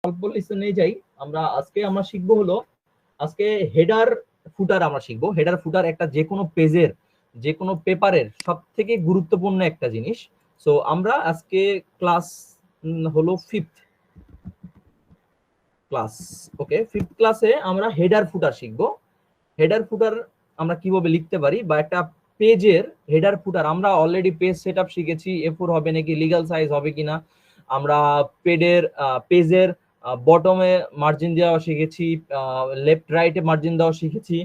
অল্প লিসেনে যাই। আজকে আমরা শিখবো হলো আজকে হেডার ফুটার আমরা শিখবো। হেডার ফুটার একটা যে কোনো পেজের যে কোনো পেপারের সব থেকে গুরুত্বপূর্ণ একটা জিনিস। সো আমরা আজকে ক্লাস হলো 5th ক্লাস। ওকে, 5th ক্লাসে আমরা হেডার ফুটার শিখবো। হেডার ফুটার আমরা কিভাবে লিখতে পারি বা একটা পেজের হেডার ফুটার আমরা অলরেডি পেজ সেটআপ শিখেছি, A4 হবে নাকি, লিগ্যাল সাইজ হবে কিনা, আমরা পেজের বটমে মার্জিন দেওয়া শিখেছি, লেফট রাইটে মার্জিন দেওয়া শিখেছি।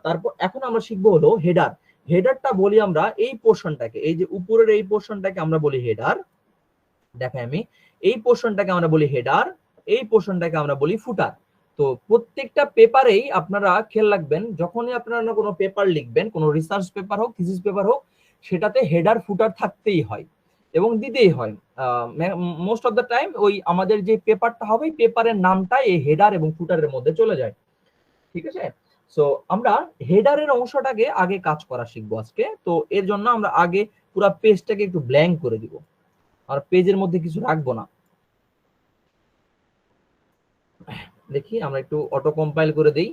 তারপর এখন আমরা শিখবো হলো হেডার। হেডারটা বলি আমরা এই পোর্শনটাকে, এই যে উপরের এই পোর্শনটাকে আমরা বলি হেডার। দেখাই আমি, এই পোর্শনটাকে আমরা বলি হেডার, এই পোর্শনটাকে আমরা বলি ফুটার। তো প্রত্যেকটা পেপারেই আপনারা খেয়াল রাখবেন, যখনই আপনারা কোনো পেপার লিখবেন, কোনো রিসার্চ পেপার হোক, থিসিস পেপার হোক, সেটাতে হেডার ফুটার থাকতেই হয় এবং দিতেই হয়। মোস্ট অফ দ্য টাইম ওই আমাদের যে পেপারটা হবে, পেপারের নামটা এই হেডার এবং ফুটারের মধ্যে চলে যায়। ঠিক আছে, সো আমরা হেডারের অংশটাকে আগে কাজ করা শিখবো আজকে। তো এর জন্য আমরা আগে পুরো পেজটাকে একটু ব্ল্যাঙ্ক করে দিব, আর পেজের মধ্যে কিছু রাখবো না। দেখি আমরা একটু অটো কম্পাইল করে দেই।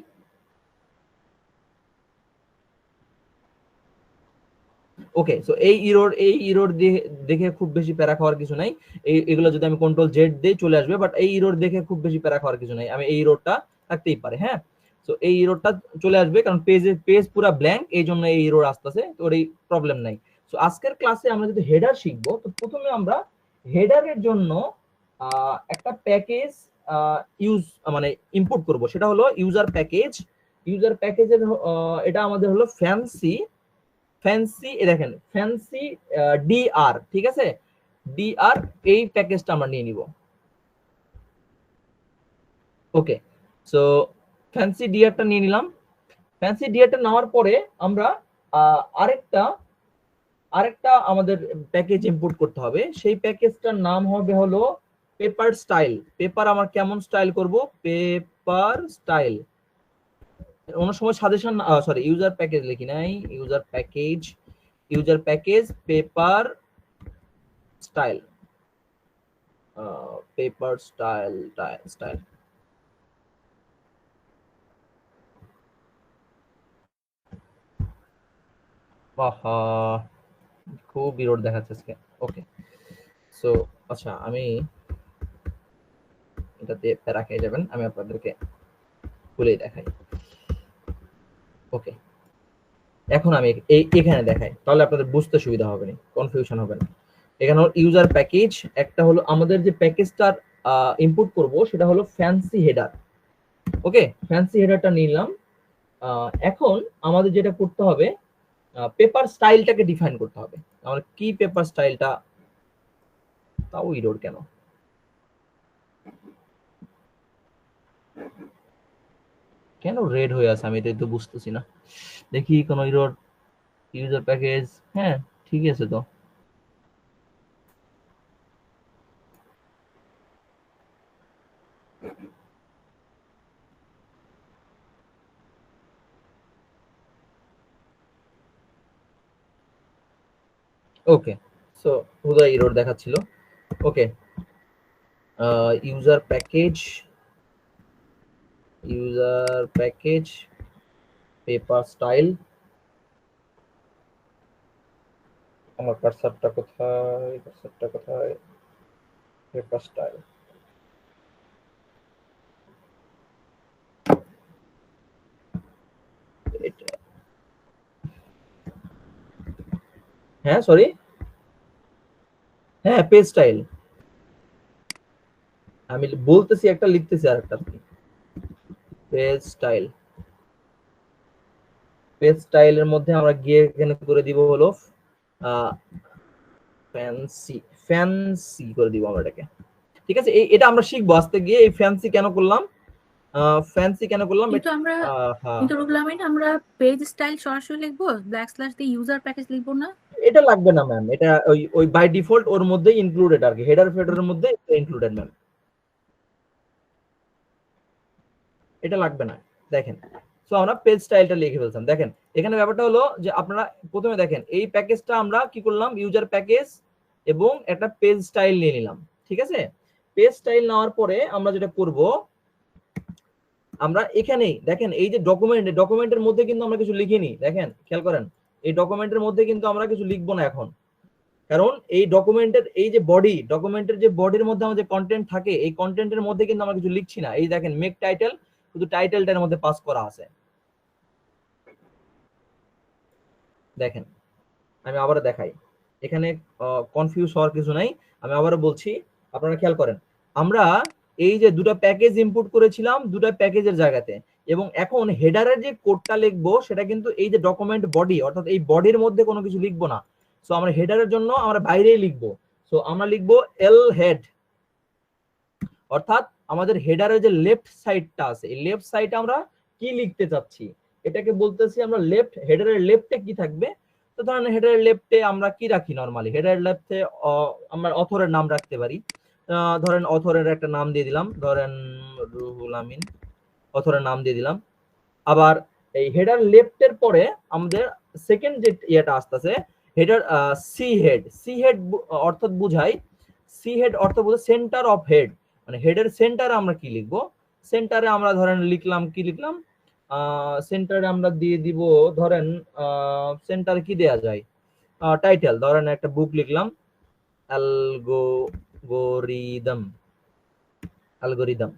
ওকে, সো এই ইরোর দেখে খুব বেশি প্যারা খাওয়ার কিছু নাই। এগুলো যদি আমি কন্ট্রোল জেড দিই চলে আসবে, বাট এই ইরোর দেখে খুব বেশি প্যারা খাওয়ার কিছু নাই। আমি এই ইরোরটা থাকতেই পারে, হ্যাঁ। সো এই ইরোরটা চলে আসবে কারণ পেজ পুরো ব্ল্যাঙ্ক, এই জন্য এই ইরোর আসতেছে, তো ওর এই প্রবলেম নাই। সো আজকের ক্লাসে আমরা যদি হেডার শিখবো, তো প্রথমে আমরা হেডারের জন্য একটা প্যাকেজ ইউজ মানে ইম্পোর্ট করব, সেটা হলো ইউজার প্যাকেজ। ইউজার প্যাকেজের এটা আমাদের হলো ফ্যান্সি দেখেন, ফ্যান্সি ডিআর, ঠিক আছে, ডিআর এই প্যাকেজটা আমরা নিয়ে নিব। ওকে, সো ফ্যান্সি ডিআরটা নিয়ে নিলাম। ফ্যান্সি ডিআরটা নেওয়ার পরে আমরা আরেকটা আমাদের প্যাকেজ ইম্পোর্ট করতে হবে। সেই প্যাকেজটার নাম হবে হলো পেপার স্টাইল। পেপার আমার কেমন স্টাইল করব, পেপার স্টাইল। অন্য সময় সাজেশন, সরি, ইউজার প্যাকেজ লিখি নাই, user package paper style, paper style style. খুব বিরোধ দেখাচ্ছে আজকে। ওকে, সো আচ্ছা, আমি এটাতে প্যারা খেয়ে যাবেন, আমি আপনাদেরকে খুলেই দেখাই। ওকে, এখন আমি এখানে দেখাই, তাহলে আপনাদের বুঝতে সুবিধা হবে না, কনফিউশন হবে না। এখানে হলো ইউজার প্যাকেজ, একটা হলো আমাদের যে প্যাকেজটার ইম্পোর্ট করব সেটা হলো ফ্যান্সি হেডার। ওকে, ফ্যান্সি হেডারটা নিলাম। এখন আমাদের যেটা করতে হবে, পেপার স্টাইলটাকে ডিফাইন করতে হবে। আমরা কি পেপার স্টাইলটা, তাও ইরোর কেন, কেন রেড হয়ে আছে, আমি এটা তো বুঝতেছি না। দেখি কোন ইরোর, ইউজার প্যাকেজ, হ্যাঁ ঠিক আছে তো। ওকে, সো হুদা ইরোর দেখাচ্ছিল। ওকে, ইউজার প্যাকেজ পেপার স্টাইল। আমার কার্সারটা কোথায়, পেপার স্টাইল। হ্যাঁ সরি, হ্যাঁ পেজ স্টাইল। আমি বলতেছি একটা, লিখতেছি আর একটা। পেজ স্টাইলের মধ্যে আমরা গিয়ে এখানে করে দিব হলো ফ্যান্সি করে দিব আমরা এটাকে। ঠিক আছে, এটা আমরা শিখবো আস্তে গিয়ে। এই ফ্যান্সি কেন করলাম, কিন্তু আমরা পেজ স্টাইল সরাসরি লিখবো, ব্ল্যাক স্ল্যাশ দিয়ে ইউজার প্যাকেজ লিখবো না? এটা লাগবে না ম্যাম, এটা ওই বাই ডিফল্ট ওর মধ্যে ইনক্লুডেড আর কি, হেডার ফেডারের মধ্যে ইনক্লুডেড ম্যাম, এটা লাগবে না। দেখেন, সো আমরা পেজ স্টাইলটা লিখে ফেললাম। দেখেন এখানে ব্যাপারটা হলো যে আপনারা প্রথমে দেখেন এই প্যাকেজটা আমরা কি করলাম, ইউজার প্যাকেজ এবং একটা পেজ স্টাইল নিয়ে নিলাম। ঠিক আছে, পেজ স্টাইল নেওয়ার পরে আমরা যেটা করব, আমরা এখানেই দেখেন এই যে ডকুমেন্টের মধ্যে কিন্তু আমরা কিছু লিখিনি, দেখেন খেয়াল করেন এই ডকুমেন্টের মধ্যে কিন্তু আমরা কিছু লিখবো না এখন, কারণ এই ডকুমেন্টের এই যে ডকুমেন্টের যে বডির মধ্যে আমাদের কন্টেন্ট থাকে, এই কন্টেন্টের মধ্যে কিন্তু আমরা কিছু লিখছি না। এই দেখেন মেক টাইটেল, শুধু টাইটেলটার মধ্যে পাস করা আছে। দেখেন আমি আবার দেখাই, এখানে কনফিউজ হওয়ার কিছু নাই, আমি আবারও বলছি, আপনারা খেয়াল করেন আমরা এই যে দুটো প্যাকেজ ইনপুট করেছিলাম দুটো প্যাকেজের জায়গাতে, এবং এখন হেডারের যে কোডটা লিখবো সেটা কিন্তু এই যে ডকুমেন্ট বডি, অর্থাৎ এই বডির মধ্যে কোনো কিছু লিখবো না। সো আমরা হেডারের জন্য আমরা বাইরেই লিখবো। সো আমরা লিখবো এল হেড, অর্থাৎ আমাদের হেডারের যে লেফট সাইডটা আছে এই লেফট সাইডে আমরা কি লিখতে চাচ্ছি এটাকে বলতেছি আমরা লেফট। হেডারের লেফটে কি থাকবে, তো ধরেন হেডারের লেফটে আমরা কি রাখি, নরমালি হেডারের লেফটে আমরা অথরের নাম রাখতে পারি। ধরেন অথরের একটা নাম দিয়ে দিলাম, ধরেন রুহুল আমিন, অথরের নাম দিয়ে দিলাম। আবার এই হেডার লেফটের পরে আমাদের সেকেন্ড যে ইয়েটা আসতেছে হেডার সি হেড অর্থাৎ বুঝাই, সি হেড অর্থ বোঝায় সেন্টার অফ হেড, মানে হেডের সেন্টারে আমরা কি লিখবো, সেন্টারে আমরা ধরেন লিখলাম কি লিখলাম, সেন্টারে আমরা দিয়ে দিব ধরেন সেন্টারে কি দেয়া যায়, টাইটেল ধরেন একটা বুক লিখলাম অ্যালগোরিদম, অ্যালগোরিদম।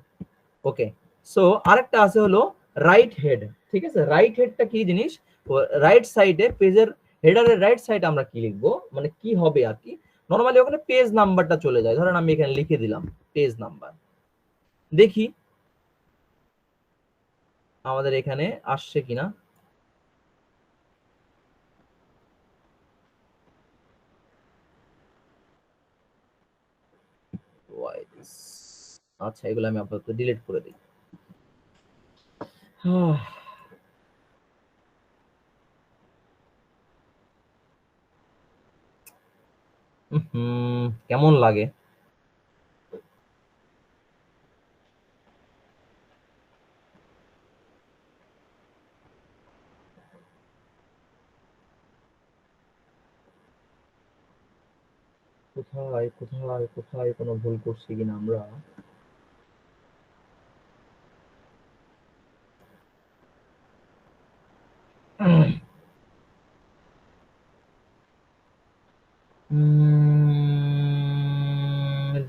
ওকে, সো আরেকটা আছে হলো রাইট হেড। ঠিক আছে, রাইট হেডটা কি জিনিস, রাইট সাইডে পেজের হেডারের রাইট সাইডে আমরা কি লিখবো, মানে কি হবে আর কি, নরমালি ওখানে পেজ নাম্বারটা চলে যায়। ধরেন আমি এখানে লিখে দিলাম পেজ নাম্বার, দেখি আমাদের এখানে আসছে কিনা। আচ্ছা এগুলো আমি আপাতত ডিলিট করে দিই। কেমন লাগে, কোথায় কোথায় কোথায় কোনো ভুল করছি কিনা আমরা।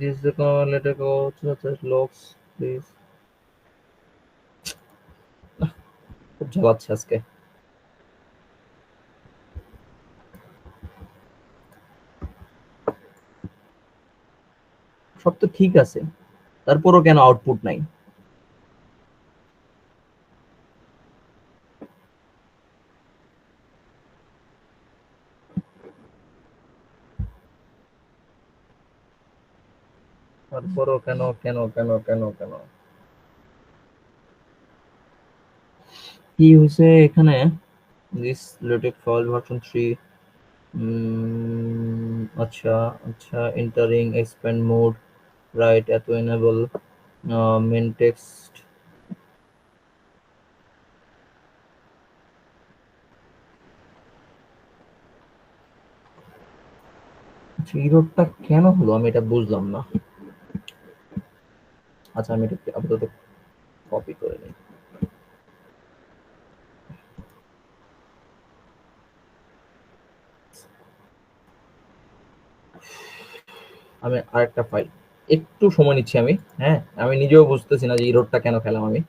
This is the call, let it go, just locks, please. খুব জ্বালাচ্ছে আজকে। সব তো ঠিক আছে, তারপরও কেন আউটপুট নাই। তারপরও কেন কেন কেন কেন কেন কি হয়েছে এখানে। দিস লেটেক ফাইল ভার্সন 3, আচ্ছা আচ্ছা, এন্টারিং এক্সপ্যান্ড মোড, রাইট এত এনেবল মেন টেক্সট। আচ্ছা ইরোরটা কেন হলো আমি এটা বুঝলাম না। আচ্ছা আমি এটা আপাতত কপি করে নিই। আমি আরেকটা ফাইল, একটু সময় নিচ্ছি আমি, হ্যাঁ আমি নিজেও বুঝতেছি না যে ইরোরটা কেন খেলাম আমি।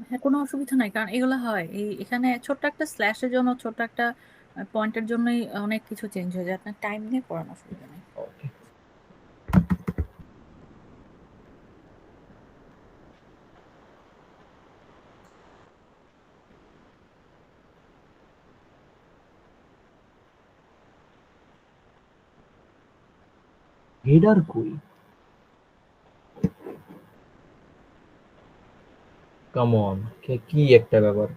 হ্যাঁ, কোনো অসুবিধা নাই, কারণ এগুলো হয় এখানে ছোট্ট একটা স্ল্যাশের জন্য, ছোট্ট একটা পয়েন্টের জন্যই অনেক কিছু চেঞ্জ হয়ে যায়। আপনার টাইম নিয়ে করার অসুবিধা নেই। ওকে, হেডার কই, কাম অন, কি একটা ব্যাপার,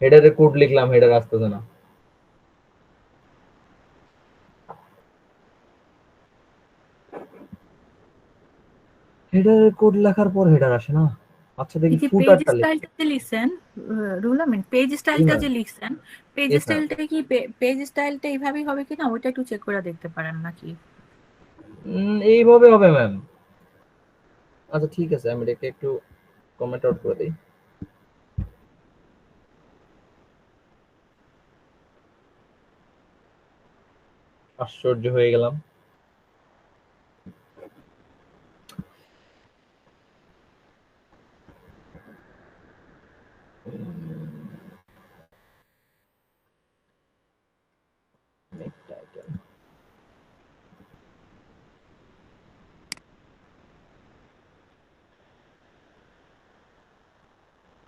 হেডারে কোড লিখলাম হেডার আসতেছে না। হেডারে কোড লেখার পর হেডার আসে না। আচ্ছা দেখি এই যে পেজ ফুটারটা লিখি। স্টাইলটা যে লিখছেন, রুল আমিন, পেজ জি স্টাইলটা ম্যাম। যে লিখছেন, পেজ ইয়েস ম্যাম। স্টাইলটা কি পেজ স্টাইলটা এইভাবেই হবে কিনা ওইটা একটু চেক করে দেখতে পারেন নাকি? এইভাবে হবে ম্যাম। আচ্ছা ঠিক আছে, আমি এটাকে একটু কমেন্ট আউট করে দিই। আশ্চর্য হয়ে গেলাম।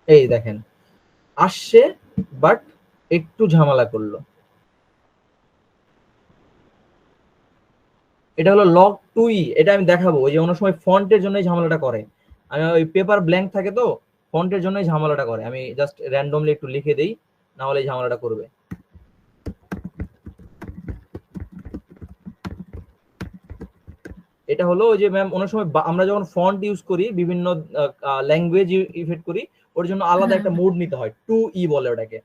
এই দেখেন আসছে, বাট একটু ঝামেলা করলো। এটা হলো লগ টু ই, এটা আমি দেখাবো। ওই যে অনেক সময় ফন্টের জন্য ঝামেলাটা করে। আমি ওই পেপার ব্ল্যাঙ্ক থাকে তো, ফন্টের জন্যই ঝামেলাটা করে। আমি জাস্ট র্যান্ডমলি একটু লিখে দেই, না হলে এই ঝামেলাটা করবে। এটা হলো ওই যে ম্যাম অনেক সময় আমরা যখন ফন্ট ইউজ করি, বিভিন্ন ল্যাঙ্গুয়েজ ইফেক্ট করি, ওর জন্য আলাদা হ্যাঁ একটা হ্যাঁ। মোড নিতে হয়, টু ই বলে ওটাকে।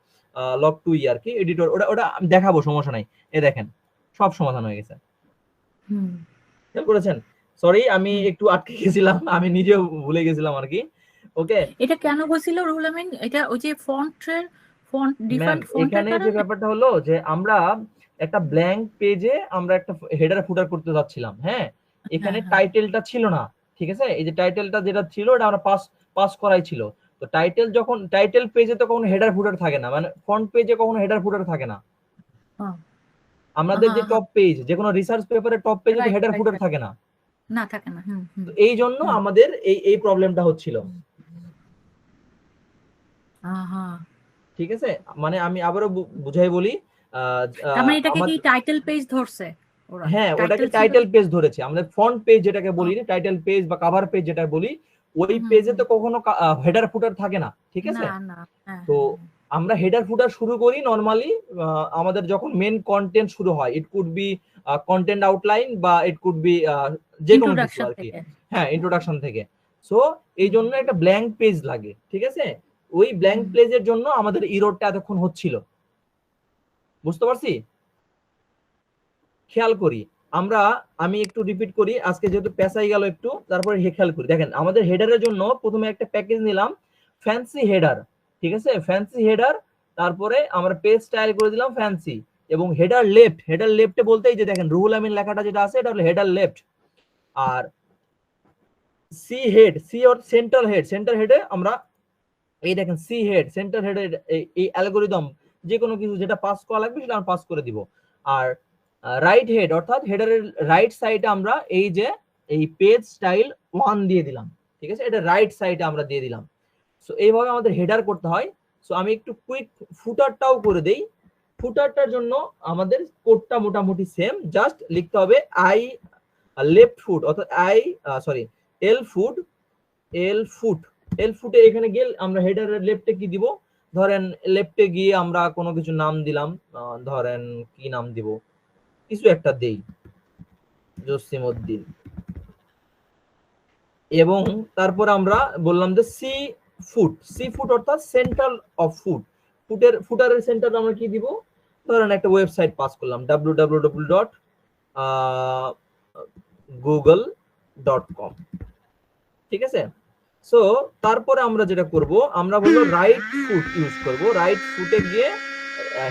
লগ টু ই আর কি, এডিটর। ওটা ওটা আমি দেখাবো, সমস্যা নাই। এ দেখেন সব সমাধান হয়ে গেছে। হুম খেয়াল করেছেন? সরি, আমি হুম। একটু আটকে গেছিলাম, আমি নিজেও ভুলে গেছিলাম আর কি। ওকে এটা কেন হয়েছিল রুল আমিন? এটা ওই যে ফন্ট ম্যাম, ডিফারেন্ট ফন্টের এখানে যে কারণে? ব্যাপারটা হলো যে আমরা একটা ব্ল্যাঙ্ক পেজে আমরা একটা হেডার ফুটার করতে যাচ্ছিলাম, হ্যাঁ। হ্যাঁ এখানে হ্যাঁ। টাইটেলটা ছিল না, ঠিক আছে। এই যে টাইটেলটা যেটা ছিল এটা আমরা পাস পাস করাই ছিল। তো টাইটেল, যখন টাইটেল পেজে তো কখনো হেডার ফুটার থাকে না, মানে ফ্রন্ট পেজে কখনো হেডার ফুটার থাকে না। হ্যাঁ আমাদের যে হ্যাঁ। টপ পেজ, যে কোনো রিসার্চ পেপারের টপ পেজে তো রাইট হেডার রাইট ফুটার রাইট। থাকে না। না থাকে না। হুম হুম তো এই জন্য হুম। আমাদের এই এই প্রবলেমটা হচ্ছিল, হ্যাঁ। ঠিক আছে। মানে আমি আবারও বুঝাই বলি। তার মানে এটাকে কি আমাদের, টাইটেল পেজ ধরছে ওরা? হ্যাঁ, ওটাকে টাইটেল ছিল? টাইটেল পেজ ধরেছে। আমাদের ফ্রন্ট পেজ যেটাকে ও, বলি, টাইটেল পেজ বা কভার পেজ যেটা বলি, ওই হুম হুম পেজে হুম। তো কখনো হেডার ফুটার থাকে না, ঠিক না আছে। না। হ্যাঁ তো হ্যাঁ হ্যাঁ। আমরা হেডার ফুটার শুরু করি নরমালি আমাদের যখন মেন কন্টেন্ট শুরু হয়। It could be content outline, বা ইট কুড বি যে কোনো কিছু ইন্ট্রোডাকশন আর কি। থেকে। হ্যাঁ, ইন্ট্রোডাকশন থেকে। সো এই হুম জন্য একটা ব্ল্যাঙ্ক পেজ লাগে, ঠিক আছে। ওই ব্ল্যাঙ্ক হুম। পেজের জন্য আমাদের ইরোরটা এতক্ষণ হচ্ছিল, বুঝতে পারছি। খেয়াল করি আমরা, আমি একটু রিপিট করি, আজকে যেহেতু পেঁচাই গেল একটু, তারপরে খেয়াল করি। দেখেন আমাদের হেডারের জন্য প্রথমে একটা প্যাকেজ নিলাম, ফ্যান্সি হেডার, ঠিক আছে, ফ্যান্সি হেডার। তারপরে আমরা পেজ স্টাইল করে দিলাম ফ্যান্সি, এবং হেডার লেফট, হেডার লেফটে বলতে এই যে দেখেন রুহুল আমিন লেখাটা যেটা আছে, এটা হলো হেডার লেফট। আর সি হেড, সি ওর সেন্টার হেড, সেন্টার হেডে আমরা এই দেখেন সি হেড, সেন্টার হেডে এই অ্যালগোরিদম যে কোনো কিছু যেটা পাস করা লাগবে সেটা আমরা পাস করে দিব। আর রাইট হেড অর্থাৎ হেডারের রাইট সাইডে আমরা এই যে এই পেজ স্টাইল 1 দিয়ে দিলাম, ঠিক আছে। এটা রাইট সাইডে আমরা দিয়ে দিলাম। সো এইভাবে আমাদের হেডার করতে হয়। সো আমি একটু কুইক ফুটারটাও করে দেই। ফুটারটার জন্য আমাদের কোডটা মোটামুটি সেম, জাস্ট লিখতে হবে আই লেফট ফুট, অর্থাৎ I sorry L foot, L foot, L ফুটে এখানে গিয়ে আমরা হেডারের লেফটে কি দিব, ধরেন লেফটে গিয়ে আমরা কোনো কিছু নাম দিলাম, ধরেন কি নাম দিব, কিছু একটা দেই, জসিমউদ্দিন। এবং তারপর আমরা বললাম যে সি ফুট, সি ফুট অর্থাৎ সেন্টার অফ ফুট, ফুটারের সেন্টার আমরা কি দিব, ধরেন একটা ওয়েবসাইট পাস করলাম www.google.com, ঠিক আছে। সো তারপরে আমরা যেটা করব, আমরা বলবো রাইট ফুট ইউজ করব। রাইট ফুটে গিয়ে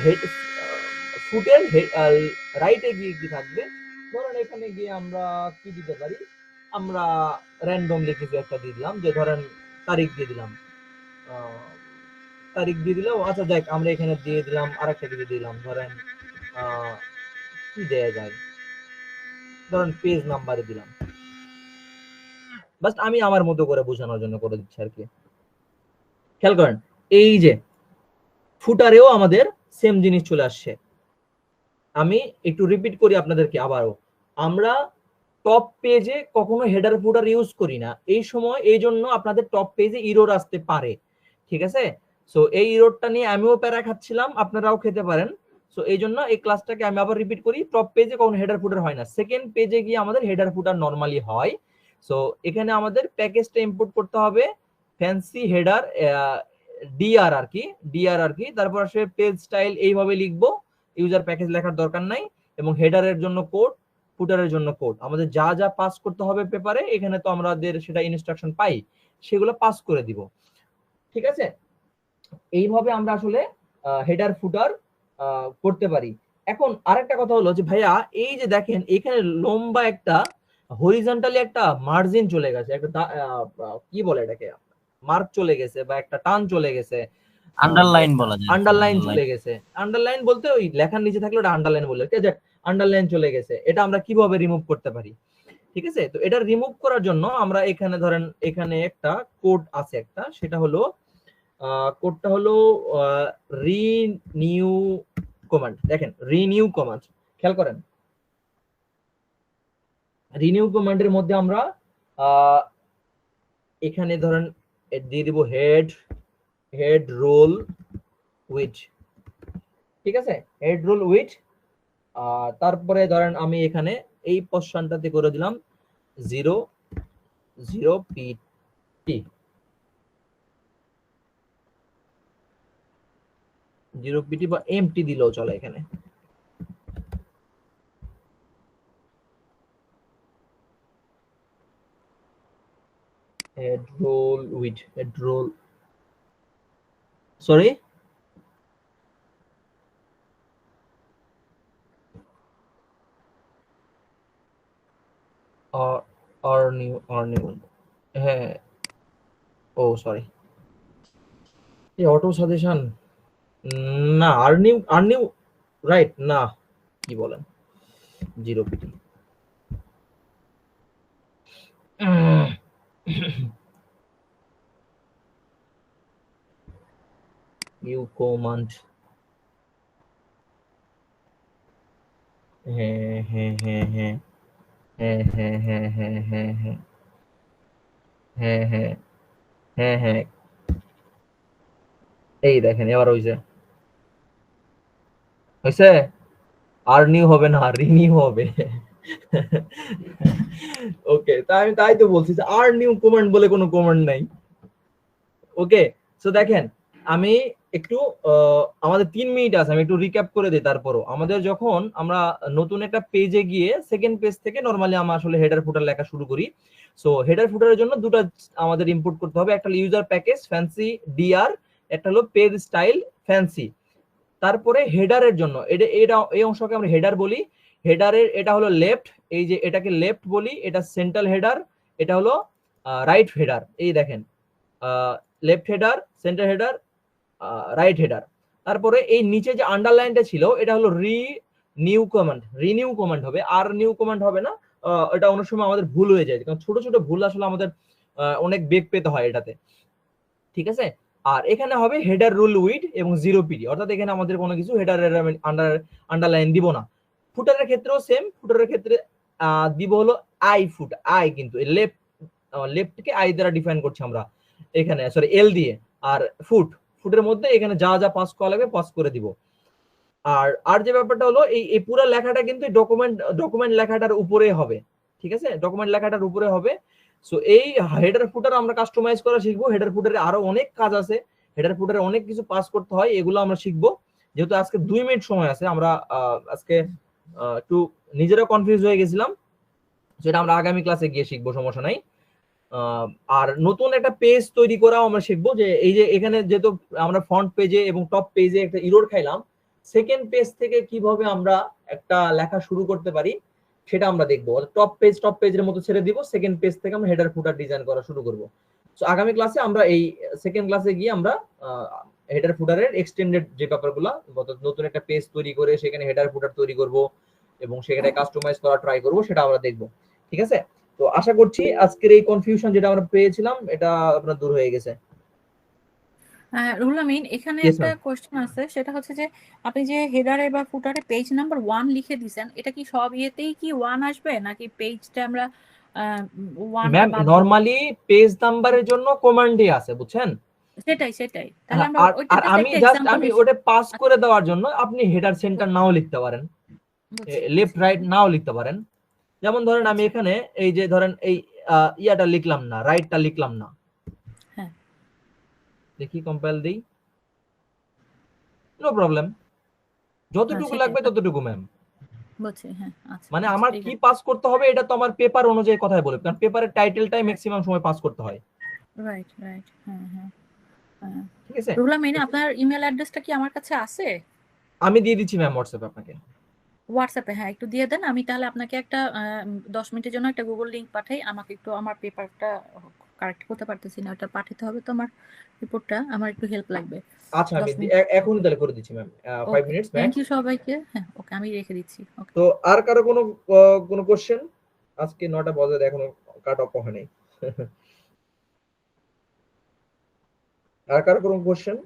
হেড ফুটের রাইটে গিয়ে কি থাকবে, ধরেন এখানে গিয়ে আমরা কি দিতে পারি, আমরা র্যান্ডমলি কিছু একটা দিয়ে দিলাম, যে ধরেন তারিখ দিয়ে দিলাম, আহ, তারিখ দিয়ে দিলাম। আচ্ছা দেখ, আমরা এখানে দিয়ে দিলাম আরেকটা কিছু দিলাম, ধরেন কি দেয়া যায়, ধরেন পেজ নাম্বারে দিলাম। বাস আমি আমার মতো করে বোঝানোর জন্য করে দিচ্ছি আর কি। খেয়াল করেন, এই যে ফুটারেও আমাদের সেম জিনিস চলে আসছে। আমি একটু রিপিট করি আপনাদেরকে আবারও, আমরা টপ পেজে কখনো হেডার ফুটার ইউজ করি না এই সময়, এই জন্য আপনাদের টপ পেজে ইরোর আসতে পারে, ঠিক আছে। সো এই ইরোরটা নিয়ে আমিও প্যারা খাচ্ছিলাম, আপনারাও খেতে পারেন। সো এই জন্য এই ক্লাসটাকে আমি আবার রিপিট করি, টপ পেজে কখনো হেডার ফুটার হয় না, সেকেন্ড পেজে গিয়ে আমাদের হেডার ফুটার নরমালি হয়। সো এখানে আমাদের প্যাকেজটা ইম্পোর্ট করতে হবে, ফ্যান্সি হেডার ডিআর আর কি, তারপর আসে পেজ স্টাইল, এইভাবে লিখবো, ইউজার প্যাকেজ লেখার দরকার নাই, এবং হেডারের জন্য কোড, ফুটারের জন্য কোড, আমাদের যা যা পাস করতে হবে পেপারে, এখানে তো আমাদের সেটা ইনস্ট্রাকশন পাই, সেগুলো পাস করে দিব। ঠিক আছে, এইভাবে আমরা আসলে হেডার ফুটার করতে পারি। এখন আরেকটা কথা হলো যে ভাইয়া, এই যে দেখেন এখানে লম্বা একটা হরিজন্টালি একটা মার্জিন চলে গেছে, একটা কি বলে এটাকে, মার্ক চলে গেছে বা একটা টান চলে গেছে, আন্ডারলাইন বলা যায়, আন্ডারলাইন চলে গেছে। আন্ডারলাইন বলতে ওই লেখার নিচে থাকলে ওটা আন্ডারলাইন বলে, ঠিক আছে, আন্ডারলাইন চলে গেছে, এটা আমরা কিভাবে রিমুভ করতে পারি? ঠিক আছে, তো এটা রিমুভ করার জন্য আমরা এখানে ধরেন এখানে একটা কোড আছে একটা, সেটা হলো কোডটা হলো রিনিউ কমান্ড। দেখেন রিনিউ কমান্ড, খেয়াল করেন, রিনিউ কমান্ডের মধ্যে আমরা এখানে ধরেন দিয়ে দিব হেড রোল উইথ, ঠিক আছে, হেড রোল উইথ, তারপরে ধরেন আমি এখানে এই পজিশনটাতে করে দিলাম 0 পিটি, 0 পিটি বা এমটি দিলেও চলে এখানে। Head roll with, head roll, sorry, আর নিউ হ্যাঁ, ও সরি, এই অটো সাজেশন, না আর নিউ রাইট না, কি বলেন, 0 পিটি, ইউ কমান্ড, হ্যাঁ হ্যাঁ হ্যাঁ হ্যাঁ হ্যাঁ হ্যাঁ হ্যাঁ হ্যাঁ হ্যাঁ হ্যাঁ হ্যাঁ হ্যাঁ হ্যাঁ হ্যাঁ, এই দেখেন এবার হয়েছে, আর নিউ হবে না, রিনিউ হবে। ওকে, তাই তো বলছি যে আর নিউ কমান্ড বলে কোনো কমান্ড নাই। ওকে, সো দেখেন আমি একটু আমাদের 3 মিনিট আছে, আমি একটু রিক্যাপ করে দিই। তারপরও আমাদের যখন আমরা নতুন একটা পেজে গিয়ে সেকেন্ড পেজ থেকে নরমালি আমরা আসলে হেডার ফুটার লেখা শুরু করি। সো হেডার ফুটারের জন্য দুটো আমাদের ইম্পোর্ট করতে হবে, একটা হলো ইউজার প্যাকেজ ফ্যান্সি ডিআর, একটা হলো পেজ স্টাইল ফ্যান্সি। তারপরে হেডারের জন্য এটা এই অংশকে আমরা হেডার বলি, হেডারের এটা হলো লেফট, এই যে এটাকে লেফট বলি, এটা সেন্ট্রাল হেডার, এটা হলো রাইট হেডার, এই দেখেন left header, centre header, right header. তারপরে এই নিচে যে আন্ডারলাইনটা ছিল এটা হলো রিনিউ কমান্ড হবে, আর নিউ কমান্ড হবে না। এটা অনেক সময় আমাদের ভুল হয়ে যায়, কারণ ছোট ছোট ভুল আসলে আমাদের অনেক বেগ পেতে হয় এটাতে। ঠিক আছে, আর এখানে হবে হেডার রুল উইড এবং 0 পিডি, অর্থাৎ এখানে আমাদের কোনো কিছু হেডারের আন্ডারলাইন দিব না। ফুটারের ক্ষেত্রেও সেম, ফুটারের ক্ষেত্রে দিব হলো আই, কিন্তু লেফটকে আই দ্বারা ডিফাইন করছি আমরা এখানে, সরি এল দিয়ে, আর ফুটের মধ্যে এখানে যা যা পাস করা লাগবে পাস করে দিব। আর যে ব্যাপারটা হলো এই পুরো লেখাটা কিন্তু ডকুমেন্ট লেখাটার উপরে হবে, ঠিক আছে, ডকুমেন্ট লেখাটার উপরে হবে। সো এই হেডার ফুটার আমরা কাস্টমাইজ করা শিখবো, হেডার ফুটারে আরো অনেক কাজ আছে, হেডার ফুটারে অনেক কিছু পাস করতে হয়, এগুলো আমরা শিখবো। যেহেতু আজকে 2 মিনিট সময় আছে, আমরা আজকে একটু নিজেরা কনফিউজ হয়ে গেছিলাম, সেটা আমরা আগামী ক্লাসে গিয়ে শিখবো, সমস্যা নাই। আর নতুন একটা পেজ তৈরি করাও আমরা শিখবো, যে এই যে এখানে যেহেতু আমরা ফ্রন্ট পেজে এবং টপ পেজে একটা ইরর খাইলাম, সেকেন্ড পেজ থেকে কিভাবে আমরা একটা লেখা শুরু করতে পারি সেটা আমরা দেখবো। টপ পেজের মতো ছেড়ে দিব, সেকেন্ড পেজ থেকে আমরা হেডার ফুটার ডিজাইন করা শুরু করব। সো আগামী ক্লাসে আমরা এই সেকেন্ড ক্লাসে গিয়ে আমরা হেডার ফুটারের এক্সটেন্ডেড যে ব্যাপারগুলো, নতুন একটা পেজ তৈরি করে সেখানে হেডার ফুটার তৈরি করব এবং সেখানে কাস্টমাইজ করা ট্রাই করব, সেটা আমরা দেখবো। ঠিক আছে, তো আশা করছি আজকের এই কনফিউশন যেটা আমরা পেয়েছিলাম এটা আপনার দূর হয়ে গেছে। রুহুল আমিন, এখানে একটা কোশ্চেন আছে, সেটা হচ্ছে যে আপনি যে হেডারে বা ফুটারে পেজ নাম্বার 1 লিখে দিয়েছেন, এটা কি সব ইয়েতেই কি 1 আসবে, নাকি পেজটা আমরা 1টা ম্যাম নরমালি পেজ নাম্বারের জন্য কমান্ডই আছে, বুঝছেন? সেটাই তাহলে আমরা আর আমি জাস্ট আমি ওটা পাস করে দেওয়ার জন্য আপনি হেডার সেন্টার নাও লিখতে পারেন, লেফট রাইট নাও লিখতে পারেন। যেমন ধরেন আমি এখানে এই যে ধরেন এই ইয়াটা লিখলাম না, রাইটটা লিখলাম না, হ্যাঁ, দেখি কম্পাইল দেই, নো প্রবলেম, যতটুকু সেটাই। লাগবে ততটুকু ম্যাম। বুঝছি, হ্যাঁ, আচ্ছা, মানে আচ্ছা, আমার ঠিক কি আছে। পাস করতে হবে এটা তো আমার পেপার অনুযায়ী কথাই বলবে, কারণ পেপারের টাইটেলটাই ম্যাক্সিমাম সময় পাস করতে হয়। রাইট, রাইট, হ্যাঁ, হ্যাঁ, হ্যাঁ। ঠিক আছে, রুহুল আমিন, আপনার ইমেল অ্যাড্রেসটা কি আমার কাছে আছে? আমি দিয়ে দিচ্ছি ম্যাম হোয়াটসঅ্যাপে আপনাকে। হোয়াটসঅ্যাপে, হ্যাঁ, একটু দিয়ে দেন। আমি তাহলে আপনাকে একটা 10 মিনিটের জন্য একটা গুগল লিংক পাঠাই। আমাকে একটু আমার পেপারটা কারেক্ট করতে পারতেছি না, ওটা পাঠাতে হবে তো, আমার রিপোর্টটা, আমার একটু হেল্প লাগবে। আচ্ছা, আমি 10 মিনিট। এখনই তাহলে করে দিচ্ছি ma'am, 5 okay, minutes thank max. You সবাইকে। হ্যাঁ, ওকে, আমি রেখে দিচ্ছি। ওকে। তো আর কারো কোনো কোশ্চেন? আজকে 9টা বাজে, এখনো কাট অফ হয়নি। আর কারো কোনো কোশ্চেন?